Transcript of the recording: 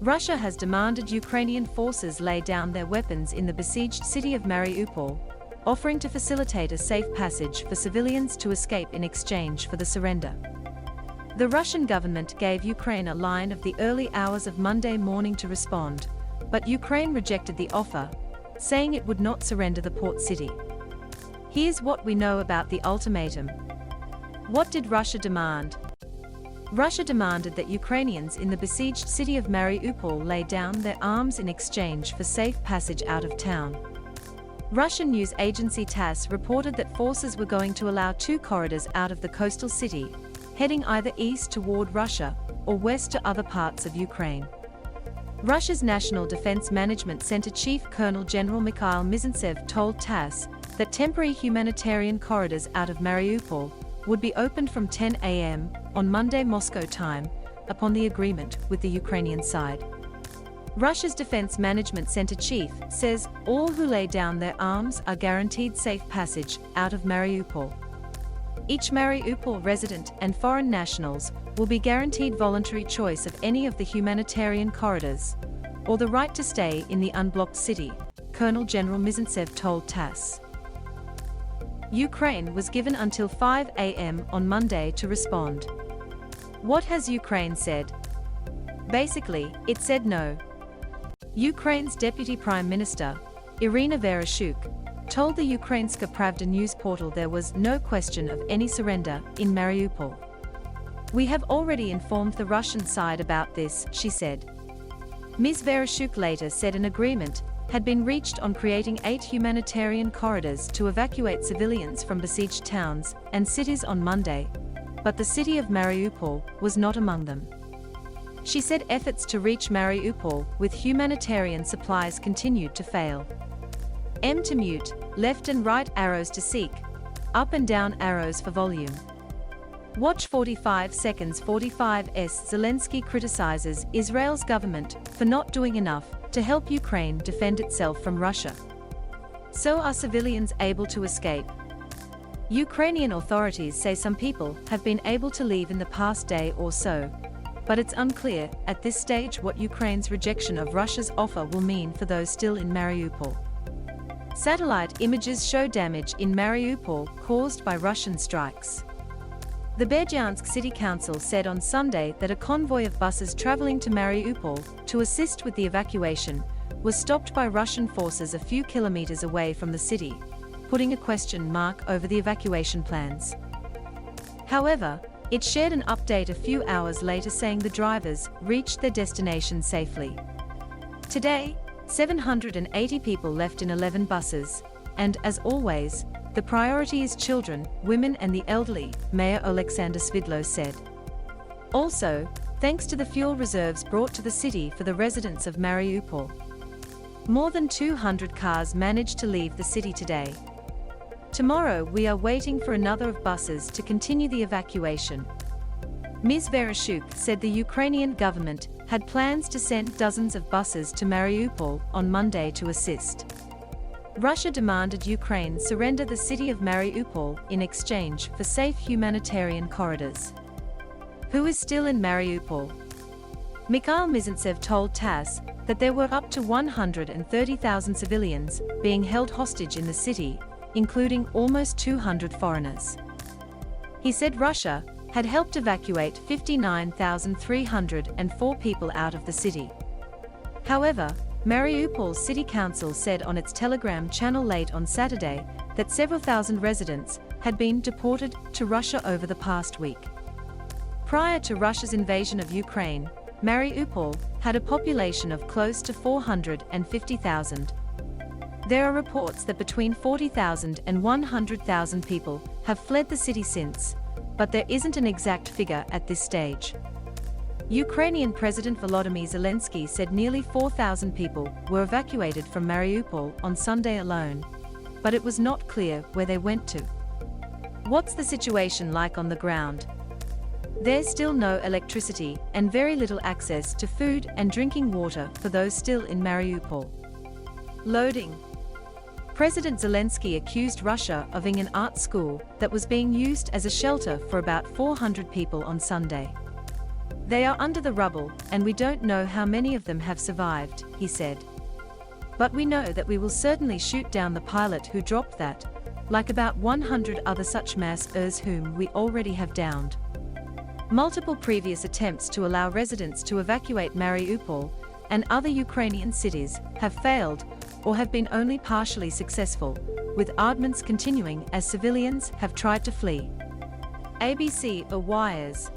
Russia has demanded Ukrainian forces lay down their weapons in the besieged city of Mariupol, offering to facilitate a safe passage for civilians to escape in exchange for the surrender. The Russian government gave Ukraine a line of the early hours of Monday morning to respond, but Ukraine rejected the offer, saying it would not surrender the port city. Here's what we know about the ultimatum. What did Russia demand? Russia demanded that Ukrainians in the besieged city of Mariupol lay down their arms in exchange for safe passage out of town. Russian news agency TASS reported that forces were going to allow two corridors out of the coastal city, heading either east toward Russia or west to other parts of Ukraine. Russia's National Defense Management Center Chief Colonel General Mikhail Mizintsev told TASS that temporary humanitarian corridors out of Mariupol would be opened from 10 a.m. on Monday Moscow time, upon the agreement with the Ukrainian side. Russia's Defense Management Center chief says all who lay down their arms are guaranteed safe passage out of Mariupol. Each Mariupol resident and foreign nationals will be guaranteed voluntary choice of any of the humanitarian corridors, or the right to stay in the unblocked city, Colonel General Mizintsev told TASS. Ukraine was given until 5 a.m. on Monday to respond. What has Ukraine said? Basically, it said no. Ukraine's Deputy Prime Minister, Irina Vereshchuk, told the Ukrainska Pravda news portal there was no question of any surrender in Mariupol. We have already informed the Russian side about this, she said. Ms. Vereshchuk later said an agreement had been reached on creating 8 humanitarian corridors to evacuate civilians from besieged towns and cities on Monday, but the city of Mariupol was not among them. She said efforts to reach Mariupol with humanitarian supplies continued to fail. M to mute, left and right arrows to seek, up and down arrows for volume. Watch 45 seconds 45s. Zelensky criticizes Israel's government for not doing enough to help Ukraine defend itself from Russia. So are civilians able to escape? Ukrainian authorities say some people have been able to leave in the past day or so, but it's unclear at this stage what Ukraine's rejection of Russia's offer will mean for those still in Mariupol. Satellite images show damage in Mariupol caused by Russian strikes. The Berdyansk City Council said on Sunday that a convoy of buses traveling to Mariupol to assist with the evacuation was stopped by Russian forces a few kilometers away from the city, putting a question mark over the evacuation plans. However, it shared an update a few hours later saying the drivers reached their destination safely. Today, 780 people left in 11 buses, and as always, the priority is children, women and the elderly, Mayor Alexander Svidlo said. Also, thanks to the fuel reserves brought to the city for the residents of Mariupol, more than 200 cars managed to leave the city today. Tomorrow we are waiting for another of buses to continue the evacuation. Ms. Vereshchuk said the Ukrainian government had plans to send dozens of buses to Mariupol on Monday to assist. Russia demanded Ukraine surrender the city of Mariupol in exchange for safe humanitarian corridors. Who is still in Mariupol? Mikhail Mizintsev told TASS that there were up to 130,000 civilians being held hostage in the city, including almost 200 foreigners. He said Russia had helped evacuate 59,304 people out of the city. However, Mariupol's City Council said on its Telegram channel late on Saturday that several thousand residents had been deported to Russia over the past week. Prior to Russia's invasion of Ukraine, Mariupol had a population of close to 450,000. There are reports that between 40,000 and 100,000 people have fled the city since, but there isn't an exact figure at this stage. Ukrainian President Volodymyr Zelensky said nearly 4,000 people were evacuated from Mariupol on Sunday alone, but it was not clear where they went to. What's the situation like on the ground? There's still no electricity and very little access to food and drinking water for those still in Mariupol. Loading. President Zelensky accused Russia of being an art school that was being used as a shelter for about 400 people on Sunday. They are under the rubble, and we don't know how many of them have survived, he said. But we know that we will certainly shoot down the pilot who dropped that, like about 100 other such mass whom we already have downed. Multiple previous attempts to allow residents to evacuate Mariupol and other Ukrainian cities have failed or have been only partially successful, with arguments continuing as civilians have tried to flee. ABC Wires.